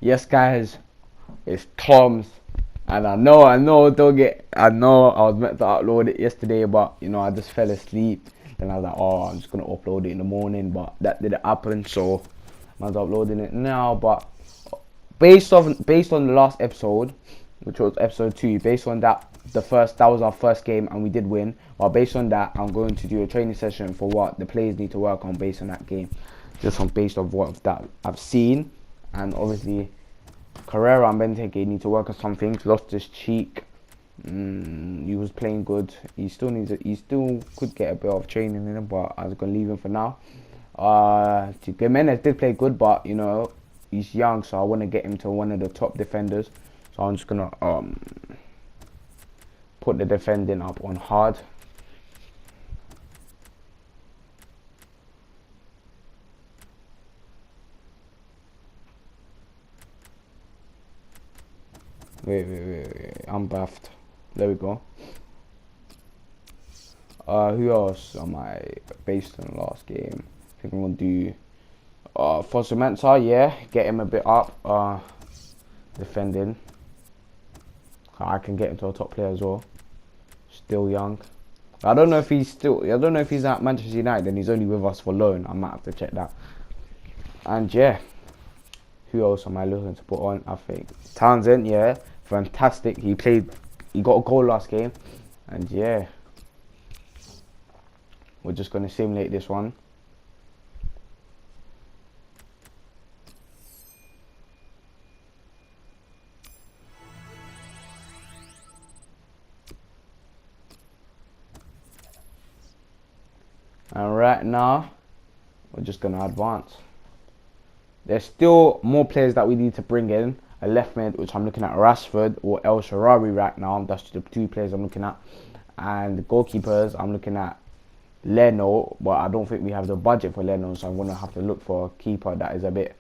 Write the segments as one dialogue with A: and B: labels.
A: Yes, guys, it's Tom's, and I know, I know I was meant to upload it yesterday, but you know, I just fell asleep. Then I was like, oh, I'm just gonna upload it in the morning, but that didn't happen, so I'm uploading it now. But based on the last episode, which was episode 2, based on that, that was our first game, and we did win. But based on that, I'm going to do a training session for what the players need to work on based on that game, just on based on what that I've seen, and obviously Carrera and Benteke need to work on some things. Lost his cheek. He was playing good. He still could get a bit of training in him, but I was gonna leave him for now. Jimenez did play good, but you know he's young, so I want to get him to one of the top defenders. So I'm just gonna put the defending up on hard. Wait. I'm buffed. There we go. Who else am I based on the last game? I think I'm gonna do Fosumensa, yeah, get him a bit up. Defending. I can get him to a top player as well. Still young. I don't know if he's at Manchester United and he's only with us for loan. I might have to check that. And yeah. Who else am I looking to put on? I think Townsend, yeah, fantastic. He got a goal last game, and yeah, we're just gonna simulate this one. And right now, we're just gonna advance. There's still more players that we need to bring in. A left mid, which I'm looking at Rashford or El Shaarawy right now. That's the 2 players I'm looking at. And the goalkeepers, I'm looking at Leno, but I don't think we have the budget for Leno, so I'm going to have to look for a keeper that is a bit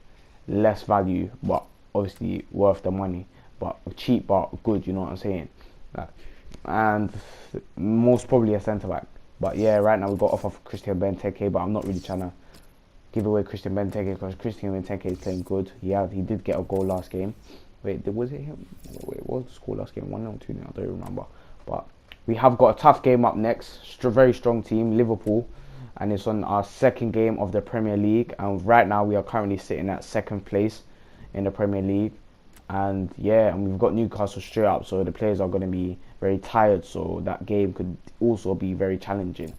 A: less value, but obviously worth the money. But cheap, but good, you know what I'm saying? And most probably a centre-back. But yeah, right now we've got offer for Christian Benteke, but I'm not really trying to give away Christian Benteke because Christian Benteke is playing good. Yeah, he did get a goal last game. Wait, was it him? Wait, what was the score last game? 1-0, 2-0, I don't remember. But we have got a tough game up next. Very strong team, Liverpool. And it's on our second game of the Premier League. And right now we are currently sitting at 2nd place in the Premier League. And yeah, and we've got Newcastle straight up. So the players are going to be very tired. So that game could also be very challenging.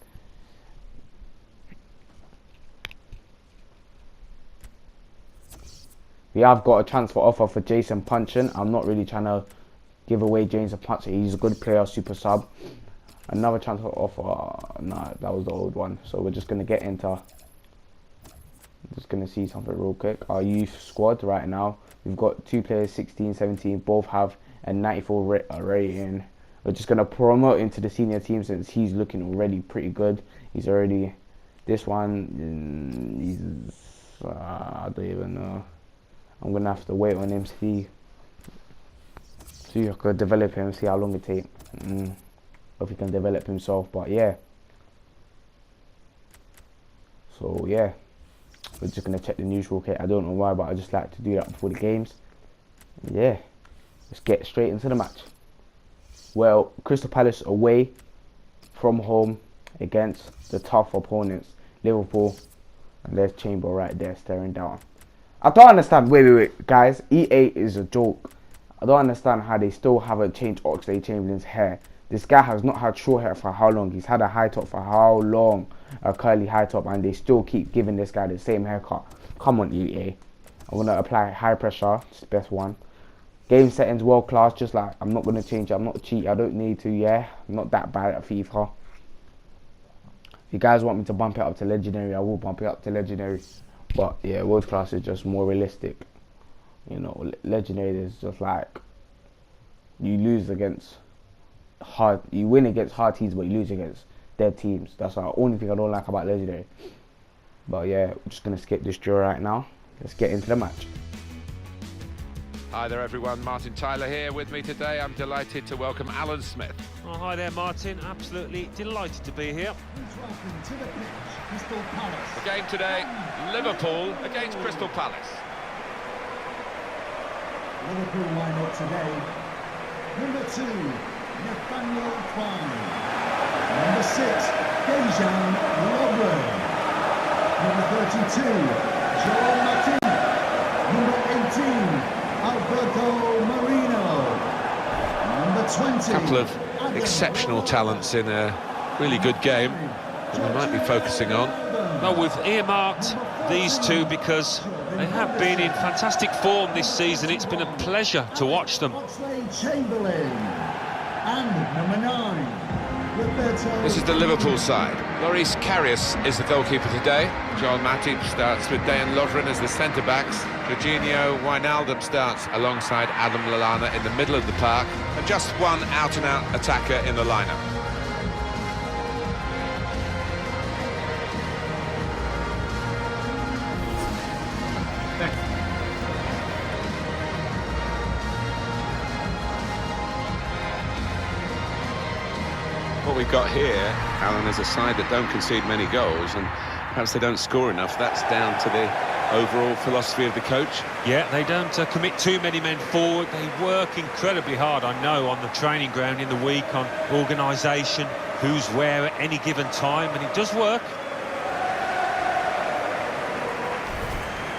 A: We have got a transfer offer for Jason Puncheon. I'm not really trying to give away Jason Puncheon. He's a good player, super sub. Another transfer offer. Nah, that was the old one. So we're just going to get into... Just going to see something real quick. Our youth squad right now. We've got 2 players, 16, 17. Both have a 94 rating. We're just going to promote into the senior team since he's looking already pretty good. He's already... This one... He's... I don't even know. I'm going to have to wait on him, see if I could develop him, see how long it takes. If he can develop himself, but yeah. So yeah, we're just going to check the news real quick. I don't know why, but I just like to do that before the games. Yeah, let's get straight into the match. Well, Crystal Palace away from home against the tough opponents, Liverpool. And there's Chamber right there staring down. I don't understand. Wait, guys. EA is a joke. I don't understand how they still haven't changed Oxlade-Chamberlain's hair. This guy has not had short hair for how long? He's had a high top for how long? A curly high top, and they still keep giving this guy the same haircut. Come on, EA. I'm going to apply high pressure. It's the best one. Game settings world class. Just like, I'm not going to change it. I'm not cheat. I don't need to, yeah. I'm not that bad at FIFA. If you guys want me to bump it up to legendary, I will bump it up to legendary. But yeah, world class is just more realistic. You know, legendary is just like you lose against you win against hard teams, but you lose against dead teams. That's the only thing I don't like about legendary. But yeah, we're just gonna skip this drill right now. Let's get into the match.
B: Hi there everyone, Martin Tyler here with me today. I'm delighted to welcome Alan Smith.
C: Oh, hi there Martin, absolutely delighted to be here.
D: Welcome to the pitch, Crystal Palace.
B: The game today, Liverpool against Crystal Palace.
D: Liverpool lineup today. Number 2, Nathaniel Klein. Number 6, Dejan Lovren. Number 32, Joel Matip. Number 18, Alberto Marino. Number 20.
B: A couple of exceptional talents in a really good game that we might be focusing on.
C: Well, we've earmarked these two because they have been in fantastic form this season. It's been a pleasure to watch them.
D: Chamberlain. And number 9, Roberto.
B: This is the Liverpool side. Loris Karius is the goalkeeper today. Joel Matip starts with Dejan Lovren as the centre-backs. Jorginho Wijnaldum starts alongside Adam Lallana in the middle of the park. And just one out-and-out attacker in the lineup.
E: What we've got here, Alan, is a side that don't concede many goals, and perhaps they don't score enough. That's down to the overall philosophy of the coach.
C: Yeah, they don't commit too many men forward. They work incredibly hard, I know, on the training ground in the week, on organisation, who's where at any given time, and it does work.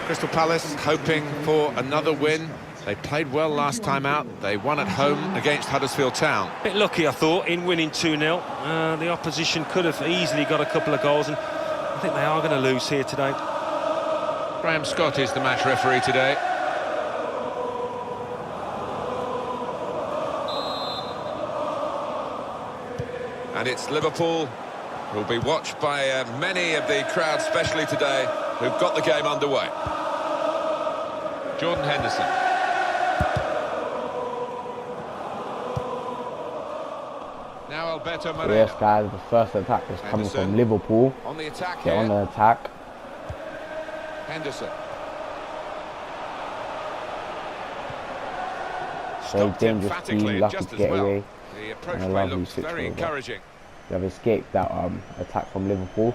B: Crystal Palace hoping for another win. They played well last time out. They won at home against Huddersfield Town.
C: Bit lucky, I thought, in winning 2-0. The opposition could have easily got a couple of goals, and I think they are going to lose here today.
B: Graham Scott is the match referee today. And it's Liverpool who will be watched by many of the crowd, especially today, who've got the game underway. Jordan Henderson. Now Alberto Marino.
A: Yes, guys, the first attack is coming from Liverpool.
B: On the attack
A: Get
B: here.
A: on the attack.
B: Henderson.
A: Very
B: Stopped him
A: dangerous team,
B: emphatically,
A: lucky
B: just
A: to
B: as
A: get
B: well.
A: away.
B: The
A: And
B: approach
A: a
B: play
A: lovely
B: looks
A: switch
B: very
A: over.
B: encouraging.
A: They have escaped that attack from Liverpool.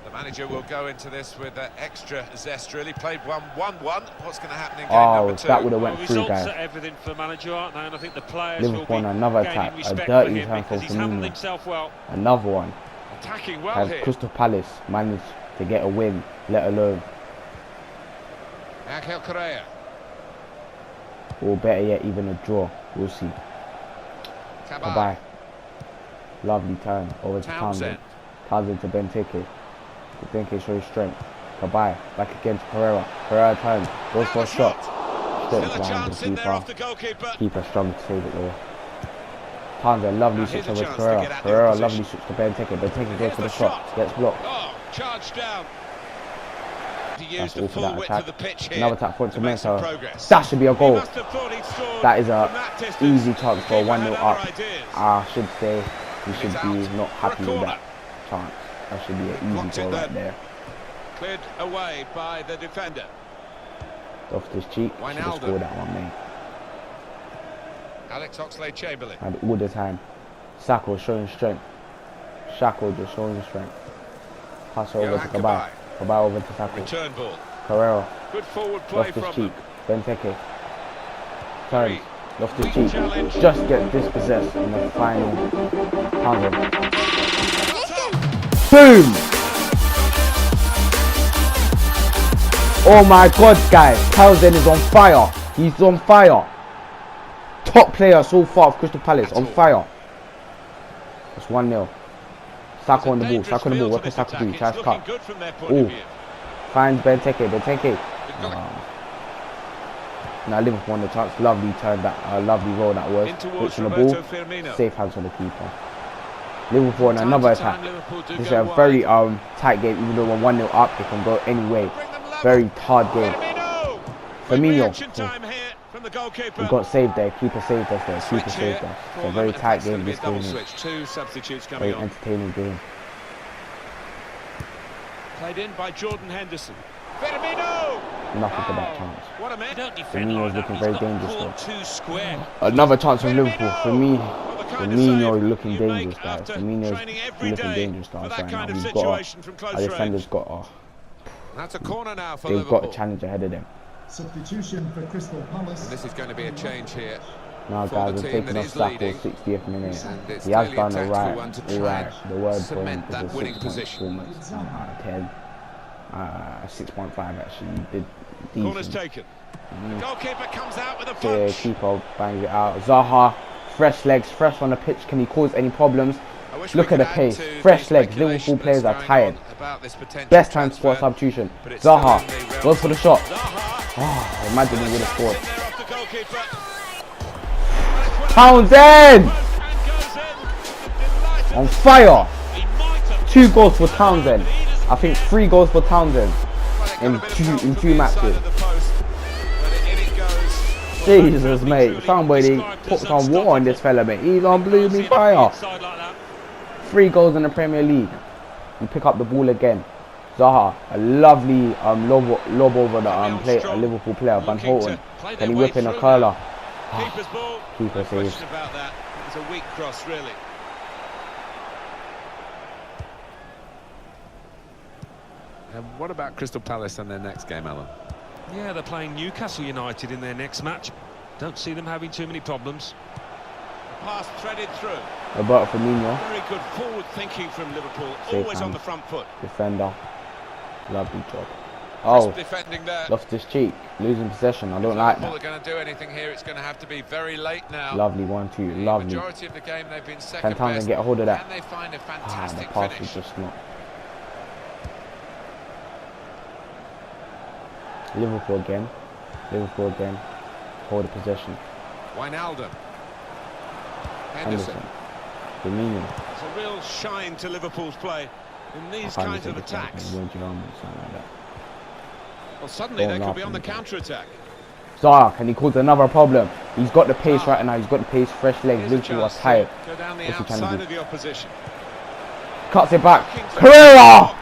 B: The manager will go into this with extra zest. Really played 1-1-1. What's going to happen in game
A: Oh,
B: number 2?
A: that would have went through,
C: Results
A: guys.
C: are everything for manager, aren't they? And I think the players
A: Liverpool
C: will be
A: on another
C: gaining
A: attack, a
C: respect
A: dirty
C: for him
A: turn
C: because
A: from
C: he's handled
A: Firmino.
C: himself well.
A: Another one.
B: Attacking well
A: Has
B: here.
A: Crystal Palace managed to get a win, let alone,
B: Angel Correa.
A: or better yet, even a draw. We'll see.
B: Tabay.
A: Bye. Lovely turn over to
B: Townsend.
A: Townsend to Benteke. Benteke shows strength. Goodbye. Back again to Pereira. Pereira turns. Goes for a shot. Straight
B: Still a
A: behind
B: chance
A: the
B: in there
A: keeper.
B: off the goalkeeper.
A: Keeper strong to save it though. Townsend, lovely
B: Now
A: switch
B: here's a
A: over to
B: chance to
A: Pereira.
B: get at the
A: Pereira,
B: opposition.
A: lovely switch to Benteke. Benteke goes
B: Here's
A: for the
B: the
A: shot.
B: shot.
A: Gets blocked.
B: Oh, charged down. To use
A: That's
B: the
A: all for
B: full
A: that
B: width
A: attack.
B: of the pitch here.
A: Another attack point to
B: make some
A: Mensa.
B: progress.
A: That should be a
B: He
A: goal.
B: must have thought he'd scored
A: That is a
B: from that distance.
A: easy chance for a
B: Keeper
A: 1-0
B: had
A: up.
B: other ideas.
A: I should say we should
B: It's
A: be
B: out
A: not
B: for a
A: happy with
B: corner.
A: that chance. That should be an
B: Blocked
A: easy
B: it
A: goal
B: then.
A: right there.
B: Cleared away by the defender.
A: Loftus Cheek should have
B: Wijnaldum.
A: scored that one, mate.
B: Alex Oxlade-Chamberlain.
A: Had all the time. Sacco showing strength. Sacco just showing strength. Pass over to
B: Johan
A: Kabay.
B: Kabay.
A: Kabay over to Sacco.
B: Return ball.
A: Carrera.
B: Good forward play
A: Loftus
B: from
A: Cheek.
B: them.
A: Benteke. Turns. Loftus
B: Weak
A: Cheek.
B: challenge.
A: Just gets dispossessed in the final. Townsend. Boom! Oh my god, guys. Townsend is on fire. He's on fire. Top player so far of Crystal Palace. On fire. It's 1-0. Sacco on the ball. Sacco on the ball. What can Sacco do? Tries cut. Oh. Finds Benteke. Benteke. Now Liverpool on the chance. Lovely turn that. Lovely roll that was. Puts on the ball. Safe hands on the keeper. Liverpool on another attack. This is a very tight game. Even though we're 1-0 up, they can go any way. Very hard game. Firmino. We got saved there. Keeper saved us there. Keeper saved us. It's a very tight game. This game is
B: Two substitutes
A: very
B: coming on.
A: entertaining game.
B: Played in by Jordan Henderson. Firmino!
A: Nothing for that chance.
B: What a man.
C: Don't defend
A: Firmino
C: like
A: is
C: that.
A: looking
C: He's
A: very
C: got
A: dangerous
C: caught
A: though.
C: too square.
A: Another chance from Liverpool. For me,
B: Well, the kind of
A: Firmino
B: save
A: is looking
B: you make
A: dangerous, guys.
B: after
A: Firmino
B: training
A: is
B: every
A: looking
B: day
A: dangerous to
B: for
A: us
B: that
A: right now.
B: kind of
A: We've got
B: situation from close
A: our defenders
B: range.
A: got
B: That's a corner now for
A: they've
B: Liverpool.
A: got a challenge ahead of them.
D: Substitution for Crystal Palace.
B: And this is going to be a change here.
A: Now,
B: for
A: guys,
B: the
A: we're
B: team
A: taking
B: that
A: off
B: is
A: Sacco,
B: leading.
A: 60th minute.
B: And it's
A: He has
B: clearly a
A: done the
B: tactical
A: right,
B: one to try and
A: the word for him
B: cement
A: is
B: that
A: a
B: winning
A: 6
B: position.
A: performance out of 10. 6.5 actually, he did
E: Corner's
A: decent.
E: taken. The goalkeeper comes out with a
A: Yeah,
E: punch.
A: keeper bangs it out. Zaha, fresh legs, fresh on the pitch. Can he cause any problems?
B: I wish
A: Look
B: we
A: at the
B: could add
A: pace,
B: to
A: fresh
B: the
A: legs.
B: speculation
A: Liverpool players
B: that's
A: are
B: going
A: tired.
B: on about this potential
A: Best time for a
B: transfer,
A: substitution.
B: but it's
A: Zaha,
B: still in the realm
A: goes for the shot.
E: Zaha.
A: Oh, imagine he would have scored.
E: In there off the goalkeeper.
A: Townsend!
E: And goes in. Delighted.
A: On fire!
E: He might have
A: 2 goals for Townsend. I think 3 goals for Townsend in two matches. Jesus, mate. Somebody put some war on this fella, mate. He's on blooming fire. 3 goals in the Premier League. You pick up the ball again. Zaha, a lovely lob over the Liverpool player, Van Houten. Can he whip in a curler?
E: Keeper's ball.
A: Keeper
E: No
A: saves.
E: question about that. It was a weak cross, really.
B: And what about Crystal Palace and their next game, Alan?
C: Yeah, they're playing Newcastle United in their next match. Don't see them having too many problems.
E: Pass threaded through.
A: Roberto Firmino,
E: Very good forward thinking from Liverpool.
A: Safe
E: Always on
A: hands.
E: the front foot.
A: defender. Lovely job. Oh,
B: Defending there.
A: Loftus Cheek, losing possession. I don't like
B: Liverpool
A: that.
B: are going to do anything here. It's going to have to be very late now.
A: Lovely 1-2,
B: The
A: lovely.
B: majority of the game they've been second
A: Can Townsend
B: best.
A: get a hold of that?
B: Can they find a
A: The
B: fantastic
A: pass
B: finish?
A: was just not. Liverpool again. Liverpool again. Hold the possession.
B: Wijnaldum.
A: Henderson.
B: Henderson.
A: Firmino.
E: It's a real shine to Liverpool's play in these
A: I can't
E: kinds of
A: think of
E: attacks.
A: something like that.
E: Well, suddenly
A: Go
E: they
A: on,
E: could be on the
A: laughing.
E: counter-attack.
A: Zaha, can he cause another problem? He's got the pace right now. He's got the pace, fresh legs.
E: Here's a
A: Liverpool are
E: chance
A: tired.
E: to go down the
A: What's he trying to
E: outside
A: do?
E: of the opposition.
A: Cuts it back.
E: He's
A: Carrera!
E: got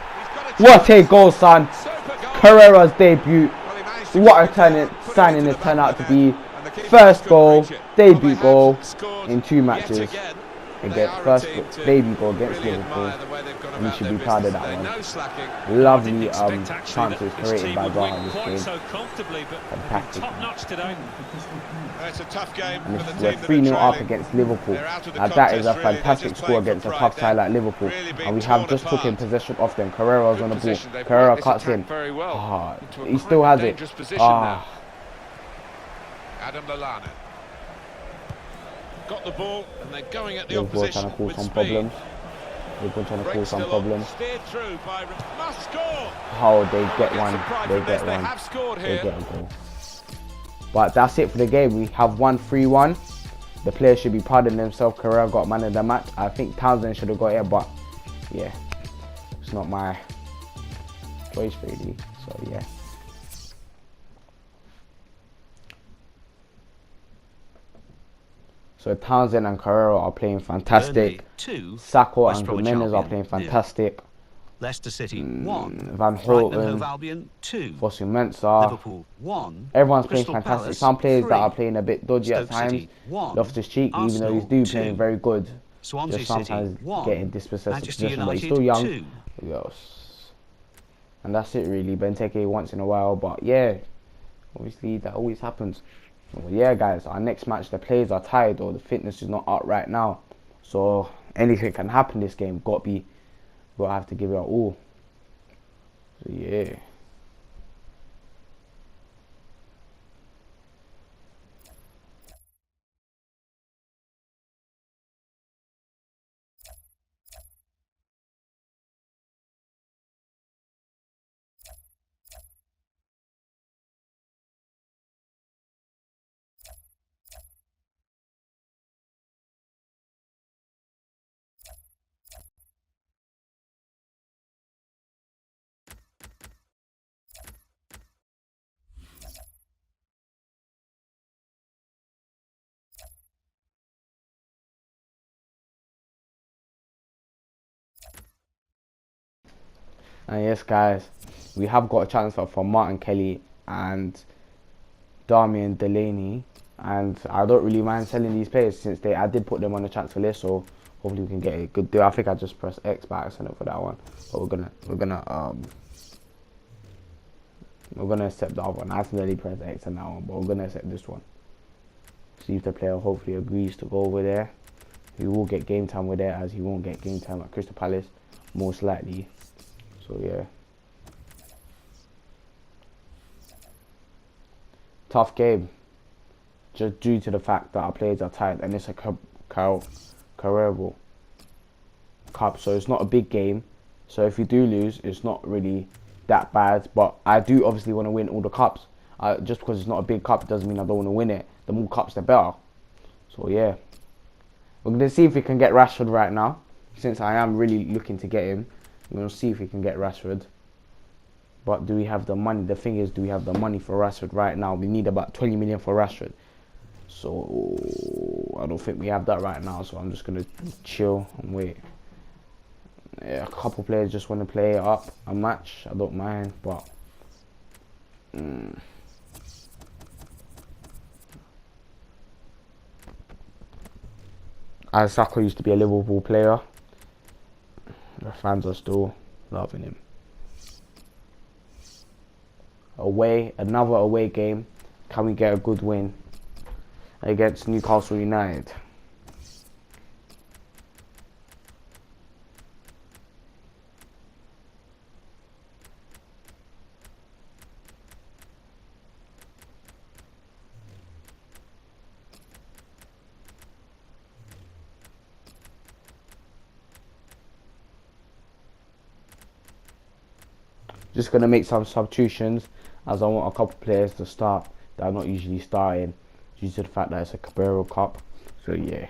E: a
A: What
E: chance.
A: a goal, son.
E: Super goal.
A: Carrera's debut.
E: Well, he managed to
A: What a
E: get it, put it
A: signing
E: into
A: it's
E: the
A: turned
E: back
A: out to
E: of the net,
A: be.
E: and the keeper
A: First
E: couldn't
A: goal,
E: reach it.
A: debut
E: Well, they
A: goal
E: have scored
A: in 2
E: yet
A: matches.
E: again. They
A: Against
E: are a
A: first
E: team to
A: debut goal against
E: really
A: Liverpool.
E: admire the way they've gone
A: We
E: about
A: should
E: their
A: be proud of
E: business
A: that
E: today.
A: one.
E: No slacking.
A: Lovely
C: Didn't expect actually
A: chances
C: that this
A: created
C: team
A: by
C: would win
A: Zaha this
C: quite
A: game.
C: so comfortably, but they've been
A: Fantastic.
C: top notch today.
E: It's a tough game
A: And
E: for the
A: we're
E: team that are
A: 3-0 up
E: trailing.
A: against Liverpool.
E: They're out of the
A: Now that is a
E: contest, really. They're
A: fantastic
E: just
A: score
E: playing for
A: against a
E: pride.
A: top side like
E: They're
A: Liverpool.
E: really being
A: And we have
E: torn
A: just taken
E: apart.
A: possession off them. Carrera's
B: Good
A: on the ball.
B: position. They've
A: Carrera
B: worked this
A: cuts in.
B: attack very well.
A: Ah,
B: Into a
A: he
B: quite
A: still has it.
B: dangerous position
A: Ah,
B: Adam Lallana.
E: Got the ball and they're going at the
A: Liverpool
E: opposition
A: trying to cause
E: with
A: some
E: speed.
A: problems. Liverpool trying to
E: Break
A: cause some
E: still
A: problems.
E: on, steered through by must score.
A: Oh, they get
E: Get
A: one.
E: some pride
A: They
E: from this.
A: get
E: They
A: one.
E: have scored
A: They
E: here.
A: get a goal. But that's it for the game. We have won 3-1. The players should be proud of themselves. Carrera got man of the match. I think Townsend should have got it, but yeah, it's not my choice really. So yeah. So Townsend and Carrera are playing fantastic.
F: Burnley 2,
A: Sacco
F: West
A: and
F: Bromwich
A: Jimenez are
F: Albion,
A: playing
F: 0.
A: fantastic.
F: Leicester City 1,
A: Van
F: Brighton and
A: Houten,
F: Hove Albion 2,
A: Fosu-Mensah.
F: Liverpool 1,
A: Everyone's
F: Crystal
A: playing fantastic.
F: Palace,
A: Some players
F: 3,
A: that are playing a bit dodgy at
F: Stoke
A: times.
F: City 1,
A: Loftus Cheek, even though he's
F: Arsenal
A: do
F: 2,
A: playing very good,
F: Swansea
A: just
F: City
A: sometimes
F: 1,
A: getting dispossessed
F: Manchester
A: possession, but he's
F: United
A: still young.
F: 2.
A: Yes. And that's it really. Benteke once in a while, but yeah, obviously that always happens. Well, yeah, guys, our next match, the players are tired or the fitness is not up right now, so anything can happen this game. We'll have to give it our all. So yeah. And yes, guys, we have got a transfer from Martin Kelly and Damian Delaney, and I don't really mind selling these players since I did put them on the transfer list, so hopefully we can get a good deal. I think I just pressed X by accident for that one, but we're gonna We're going to accept the other one. I accidentally pressed X on that one, but we're going to accept this one. See if the player hopefully agrees to go over there. He will get game time with there, as he won't get game time at Crystal Palace, most likely. So yeah. Tough game. Just due to the fact that our players are tired, and it's a Carabao Cup, so it's not a big game. So if you do lose, it's not really that bad. But I do obviously want to win all the cups. Just because it's not a big cup doesn't mean I don't want to win it. The more cups, the better. So yeah, we're going to see if we can get Rashford right now. Since I am really looking to get him, we're going to see if we can get Rashford. But do we have the money? The thing is, do we have the money for Rashford right now? We need about 20 million for Rashford. So I don't think we have that right now. So I'm just going to chill and wait. Yeah, a couple players just want to play up a match. I don't mind, but Saka used to be a Liverpool player. The fans are still loving him. Another away game. Can we get a good win against Newcastle United? Just going to make some substitutions, as I want a couple players to start that are not usually starting due to the fact that it's a Carabao Cup. So yeah.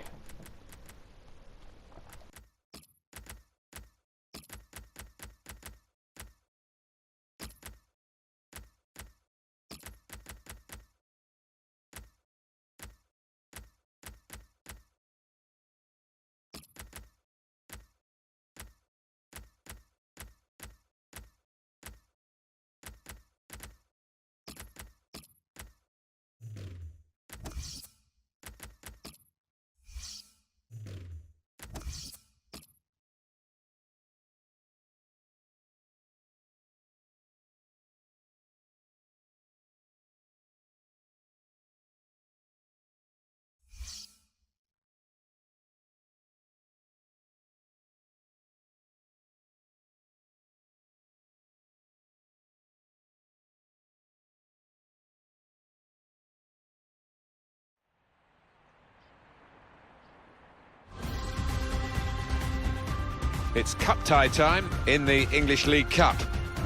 B: It's cup tie time in the English League Cup,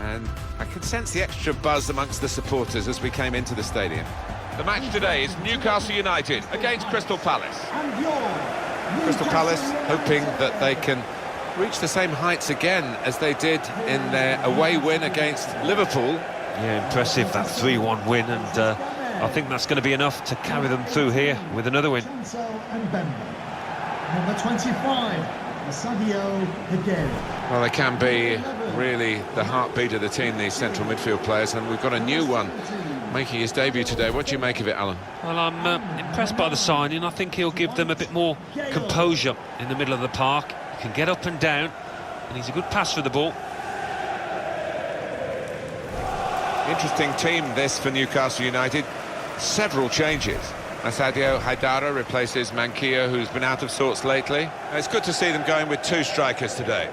B: and I can sense the extra buzz amongst the supporters as we came into the stadium. The match today is Newcastle United against Crystal Palace. Crystal Palace hoping that they can reach the same heights again as they did in their away win against Liverpool.
C: Yeah, impressive, that 3-1 win, and I think that's going to be enough to carry them through here with another win.
D: Number 25.
B: Well, they can be really the heartbeat of the team, these central midfield players, and we've got a new one making his debut today. What do you make of it, Alan?
C: Well, I'm impressed by the signing. I think he'll give them a bit more composure in the middle of the park. He can get up and down, and he's a good pass for the ball.
B: Interesting team this for Newcastle United. Several changes. Sadio Haidara replaces Manquillo, who's been out of sorts lately. It's good to see them going with two strikers today.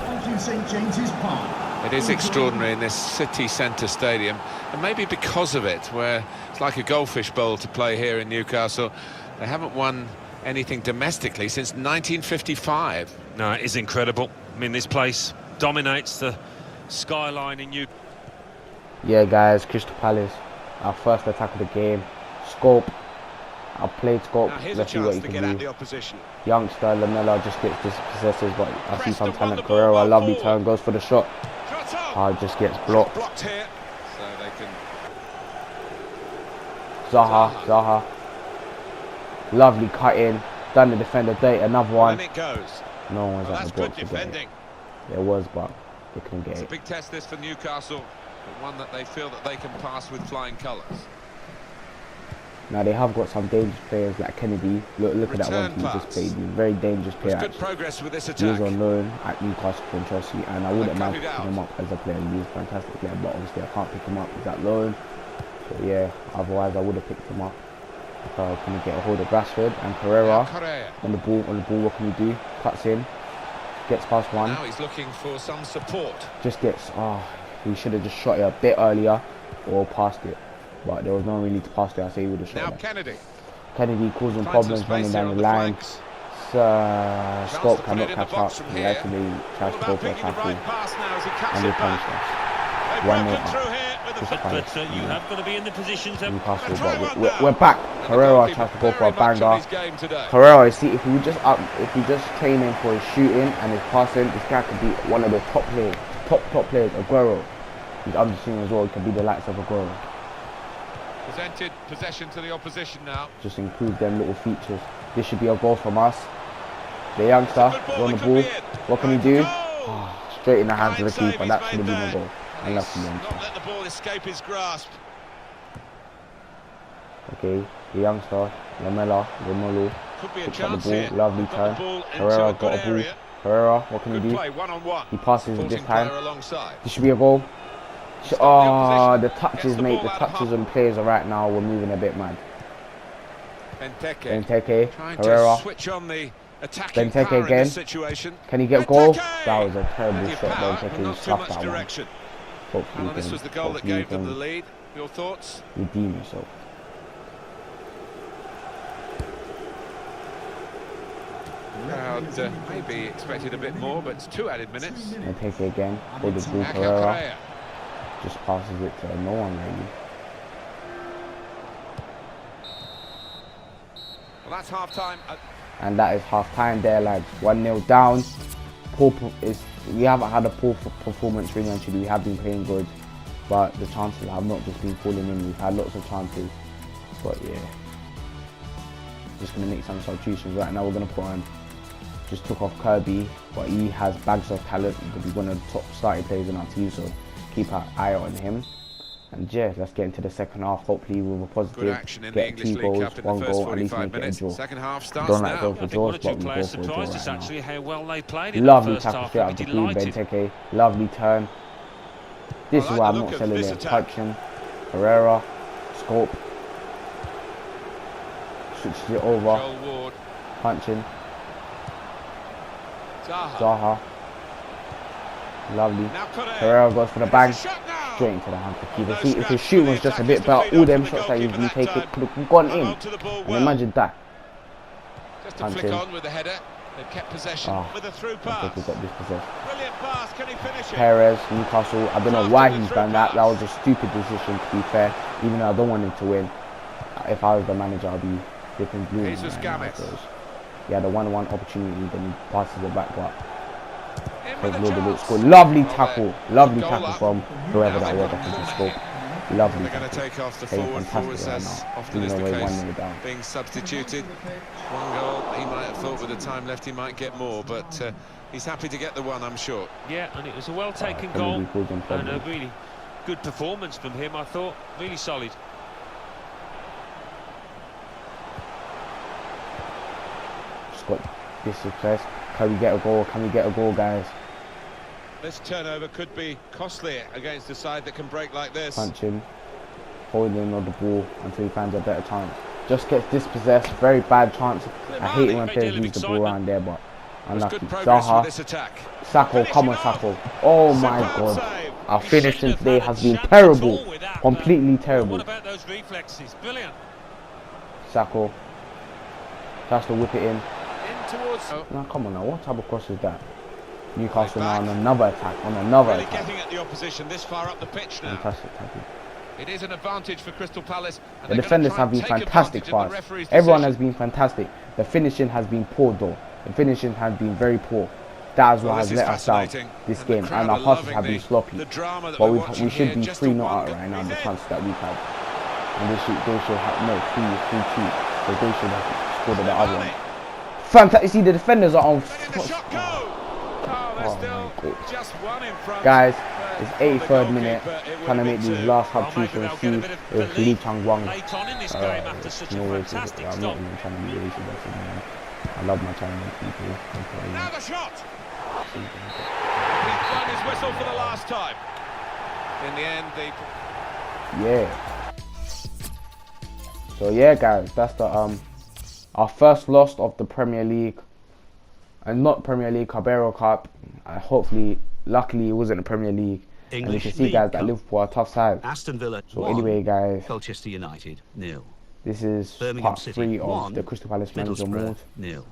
D: Thank you, St James's Park.
B: It is extraordinary in this city centre stadium, and maybe because of it, where it's like a goldfish bowl to play here in Newcastle. They haven't won anything domestically since 1955.
C: No, it is incredible. I mean, this place dominates the skyline in Newcastle.
A: Yeah, guys, Crystal Palace, our first attack of the game. Scope. I've played Scope. Let's see what he can do. Youngster Lamella just gets dispossesses, but I see some talent. Carrera, lovely turn, goes for the shot. Just gets blocked. Zaha. Lovely cut in. Done the defender date. Another one. No one's at the box to get it. There was, but they couldn't get it.
B: It's a big test this for Newcastle, but one that they feel that they can pass with flying colours.
A: Now they have got some dangerous players like Kennedy. Look at that one he just played. He's a very dangerous player.
B: Good progress with this
A: He was
B: attack.
A: on loan at Newcastle from Chelsea, and I wouldn't mind
B: cut it
A: picking
B: out.
A: him up as a player. He's a fantastic player, but obviously I can't pick him up. He's at loan. So yeah, otherwise I would have picked him up. So can we get a hold of Rashford and Pereira on the ball? What can he do? Cuts in, gets past one.
B: Now he's looking for some support.
A: Just gets. He should have just shot it a bit earlier or passed it, but there was no one really to pass it. I say he would have shot
B: Now
A: it.
B: Kennedy.
A: Kennedy causing
B: Finds
A: problems
B: some
A: running
B: space
A: down
B: here
A: the
B: on
A: line.
B: flanks.
A: Scope
B: to put
A: cannot
B: it in the
A: catch
B: box
A: up.
B: from
A: He
B: here.
A: actually tries
B: All
A: to go
B: about
A: for a
B: picking the
A: tackle
B: right pass now as he cuts
A: and
B: it
A: they punish
B: back.
A: us.
B: They've
A: 1-0
B: broken
A: up.
B: through here with the
A: Crystal
B: foot.
A: Palace.
C: But you have got to be in the position to...
A: Newcastle,
B: Try
A: but
B: one now.
A: we're back.
B: And the
A: Pereira
B: goalkeeper
A: tries to go for a
B: very much on
A: banger.
B: his game today.
A: Pereira, see, if we just train him for his shooting and his passing, this guy could be one of the top players. Top players. Aguero. He's underseen as well. He can be the likes of Aguero.
B: Presented possession to the opposition now.
A: Just improve them little features. This should be a goal from us. The youngster is on the ball. What can he do? Straight in the hands of the keeper. That should have been a goal. Unlucky.
B: Not let the ball escape his grasp.
A: Okay, the youngster, Romelu,
B: Could be a
A: picks up
B: chance
A: the ball,
B: here.
A: lovely
B: Got
A: turn.
B: the ball into
A: Pereira
B: a
A: got
B: good
A: a ball.
B: area.
A: Pereira, what can he
B: Good
A: do?
B: play, one-on-one.
A: He passes it this
B: Supporting
A: time.
B: player alongside.
A: This should be a goal.
B: Stopped the opposition.
A: The touches,
B: Gets the
A: mate.
B: ball
A: The
B: out of
A: touches
B: half.
A: and players are right now. We're moving a bit mad.
B: Benteke. Trying
A: Pereira.
B: to switch on the attacking
A: Benteke
B: power in
A: again.
B: this situation.
A: Can he get a goal?
B: Benteke!
A: That was a terrible
B: Plenty of
A: shot.
B: power, but
A: Benteke
B: not too
A: stuffed
B: much
A: that one.
B: direction.
A: Hopefully
B: Alan, this was the goal that gave them the lead. Your thoughts?
A: Redeem yourself.
B: Crowd maybe expected a bit more, but it's 2 added minutes.
A: Benteke again. Hold the ball,
B: Aka
A: Pereira.
B: Correa.
A: Just passes it to no one really.
B: Well, that's half time.
A: And that is half time there, lads. 1-0 down. We haven't had a poor performance really, actually. We have been playing good, but the chances have not just been falling in. We've had lots of chances, but yeah, just gonna make some substitutions right now. We're gonna put on, just took off Kirby, but he has bags of talent. He's one of the top starting players in our team, so keep an eye on him. And yeah, let's get into the second half. Hopefully with a
B: Good
A: positive,
B: action in the
A: get
B: English
A: 2
B: League
A: goals,
B: Cup in
A: 1
B: the first
A: goal, at least
B: 45
A: make it a
B: minutes.
A: draw.
B: Second half starts
A: Don't like
B: now.
A: going
C: I
A: for
C: think one or
A: draws,
C: two
A: but we go
C: players
A: for a draw
C: surprised
A: right
C: us
A: now.
C: actually how well they played in
A: Lovely
C: the first
A: tackle
C: half.
A: straight
C: I'll
A: out
C: be
A: the blue,
C: delighted.
A: Benteke. Lovely turn. This
B: I
A: is
B: like
A: why
B: the
A: I'm
B: look
A: not
B: of
A: selling
B: this
A: it.
B: attack.
A: Touching. Pereira. Scope. Switches it over.
B: Joel Ward.
A: Punching.
B: Zaha.
A: Zaha. Lovely.
B: Now Correa.
A: Pereira goes for the
B: And
A: bang.
B: it's a shot now.
A: Straight into the hands of the
B: No
A: keeper. See, if his
B: scratch
A: shoot
B: for
A: was
B: the
A: just a bit
B: attackers to
A: better,
B: feed
A: all
B: off
A: them
B: the
A: shots that he's
B: goalkeeper
A: been
B: that
A: taking
B: time.
A: could have gone
B: Hung
A: in.
B: on to the ball
A: And
B: well.
A: imagine that.
B: Just to
A: Punch
B: flick
A: in.
B: on with the header. They've kept possession with a through
A: I
B: pass.
A: think we got this possession.
B: Brilliant pass. Can he finish it?
A: Perez, Newcastle, I don't know why he's done that. That was a stupid decision, to be fair. Even though I don't want him to win. If I was the manager, I'd be flipping blue.
B: Jesus Gomez.
A: He had a 1-1 opportunity, then he passes it back, but
B: In with
A: takes a
B: a
A: little bit
B: chance.
A: score. Lovely
B: Well,
A: tackle.
B: there.
A: Lovely
B: Goal
A: tackle
B: up.
A: from whoever
B: Now
A: that
B: they've
A: was.
B: got
A: I think
B: the
A: he
B: corner
A: scored.
B: here.
A: Lovely
B: They're going to
A: tackle.
B: take off the
A: Playing
B: forwards
A: fantastic
B: as
A: right now.
B: often is
A: Even
B: the
A: though we're
B: case,
A: 1-0 down.
B: being substituted. 1 goal, he might have thought with the time left he might get more, but he's happy to get the 1, I'm sure.
C: Yeah, and it was a well-taken
A: Kennedy
C: goal
A: caused him
C: and a
A: problems.
C: really good performance from him, I thought. Really solid.
A: Just got this success. Can we get a goal? Can we get a goal, guys?
B: This turnover could be costly against a side that can break like this.
A: Punching, holding on the ball until he finds a better chance. Just gets dispossessed, very bad chance. I hate it when players lose the ball around there, but
B: There's
A: unlucky.
B: good progress with this
A: Zaha,
B: attack.
A: Sacco, come on Sacco. Oh my
B: Superb
A: god.
B: save.
A: Our
C: He
A: finishing
C: shouldn't have
A: today
C: had a
A: has been
C: chance at
A: terrible.
C: all with that,
A: Completely
C: but
A: terrible.
C: What about those reflexes? Brilliant.
A: Sacco. Tries to whip it in.
B: In towards... Oh,
A: Now come on now, what type of cross is that? Newcastle
B: Back.
A: now on another attack, on another
B: really
A: attack.
B: getting at the opposition this far up the pitch now.
A: Fantastic tackle.
B: It is an advantage for Crystal Palace. And
A: The
B: they're gonna
A: defenders
B: try
A: have
B: and
A: been
B: take
A: fantastic
B: advantage
A: for
B: of the
A: us.
B: referee's
A: Everyone
B: decision.
A: has been fantastic. The finishing has been poor though. The finishing has been very poor. That is what
B: Well,
A: has
B: this is
A: let us down
B: fascinating.
A: this
B: And the
A: game.
B: crowd
A: And our
B: are
A: passes
B: loving
A: have been
B: the
A: sloppy.
B: drama that
A: But
B: we're
A: we
B: watching
A: should
B: here.
A: be
B: Just
A: 3-0
B: a
A: out
B: one
A: right now,
B: goal.
A: the
B: He's
A: chances that we've had. And they should have, no, 3-2. So they should have scored the other one. Fantastic. See, the defenders are on.
B: Letting the shot go. Oh, there's
A: Oh,
B: still
A: my God.
B: just one in front.
A: Guys,
B: but
A: it's
B: for the
A: 83rd minute.
B: goalkeeper, it would
A: Trying to
B: have
A: make
B: been
A: these
B: two.
A: last
C: Well,
A: hub two
C: maybe
A: from
C: they'll get a
A: C
C: bit of
A: with Lee
C: belief
A: Chang Wang.
C: late on in this game after such a
A: No racist.
C: fantastic
A: I'm
C: stop.
A: not even trying to be racist. That's it, man. I love my Chinese people.
B: Now the shot. He's blown his whistle for the last time. In the end, the
A: Yeah. So yeah, guys, that's the our first loss of the Premier League, and not Premier League, Carabao Cup. Hopefully, luckily, it wasn't the Premier League. And you
F: English
A: can see,
F: League
A: guys, that
F: Cup.
A: Liverpool are a tough side.
F: Aston Villa
A: So
F: 1,
A: anyway, guys,
F: Colchester United 0.
A: this is
F: Birmingham
A: part
F: City
A: 3 of
F: 1,
A: the Crystal Palace manager
F: Middlesbrough
A: mode.
F: 0.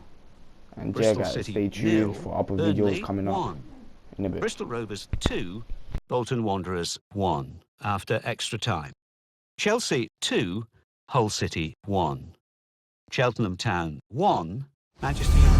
A: And yeah,
F: Bristol
A: guys,
F: City
A: stay tuned
F: 0,
A: for other
F: Burnley
A: videos coming up
F: 1.
A: in a bit.
F: Bristol Rovers 2, Bolton Wanderers 1 after extra time. Chelsea 2, Hull City 1. Cheltenham Town 1, Manchester United